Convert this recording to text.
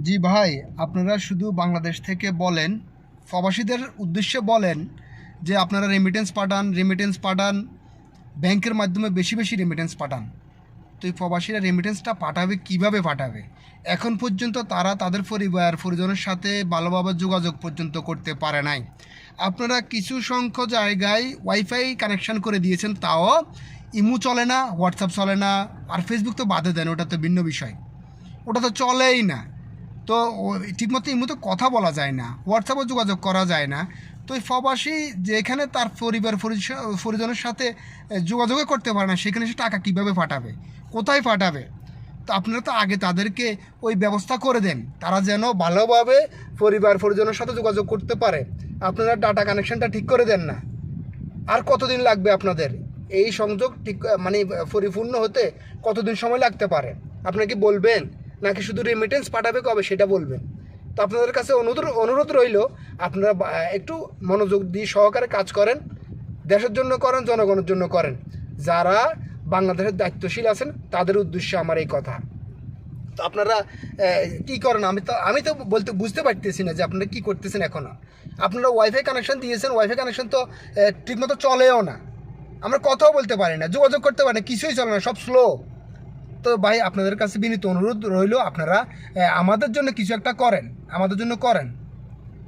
জি ভাই, আপনারা শুধু বাংলাদেশ থেকে বলেন, প্রবাসীদের উদ্দেশ্যে বলেন যে আপনারা রেমিটেন্স পাঠান, ব্যাংকের মাধ্যমে বেশি বেশি রেমিটেন্স পাঠান। তো এই প্রবাসীরা রেমিটেন্সটা পাঠাবে কিভাবে পাঠাবে? এখন পর্যন্ত তারা তাদের পরিজনের সাথে ভালোভাবে যোগাযোগ পর্যন্ত করতে পারে নাই। আপনারা কিছু সংখ্যক জায়গায় ওয়াইফাই কানেকশান করে দিয়েছেন, তাও ইমো চলে না, হোয়াটসঅ্যাপ চলে না, আর ফেসবুক তো বাদে দেন, ওটা তো ভিন্ন বিষয়, ওটা তো চলেই না। তো ঠিকমতো এই মতো কথা বলা যায় না, হোয়াটসঅ্যাপে যোগাযোগ করা যায় না। তো এই প্রবাসী যেখানে তার পরিজনের সাথে যোগাযোগই করতে পারে না, সেখানে সে টাকা কীভাবে পাঠাবে, কোথায় পাঠাবে? তো আপনারা তো আগে তাদেরকে ওই ব্যবস্থা করে দেন, তারা যেন ভালোভাবে পরিজনের সাথে যোগাযোগ করতে পারে। আপনারা ডাটা কানেকশানটা ঠিক করে দেন না। আর কতদিন লাগবে আপনাদের এই সংযোগ ঠিক মানে পরিপূর্ণ হতে? কতদিন সময় লাগতে পারে আপনারা কি বলবেন? নাকি শুধু রেমিটেন্স পাঠাবে কবে সেটা বলবেন? তো আপনাদের কাছে অনুরোধ রইল, আপনারা একটু মনোযোগ দিয়ে সহকারে কাজ করেন, দেশের জন্য করেন, জনগণের জন্য করেন। যারা বাংলাদেশের দায়িত্বশীল আছেন তাদের উদ্দেশ্যে আমার এই কথা। তো আপনারা কী করেন? আমি তো বুঝতে পারতেছি না যে আপনারা কী করতেছেন এখনও। আপনারা ওয়াইফাই কানেকশান দিয়েছেন, ওয়াইফাই কানেকশান তো ঠিকমতো চলেও না, আমরা কথাও বলতে পারি না, যোগাযোগ করতে পারি না, কিছুই চলে না, সব স্লো। তো ভাই, আপনাদের কাছে বিনীত অনুরোধ রইল, আপনারা আমাদের জন্য কিছু একটা করেন, আমাদের জন্য করেন।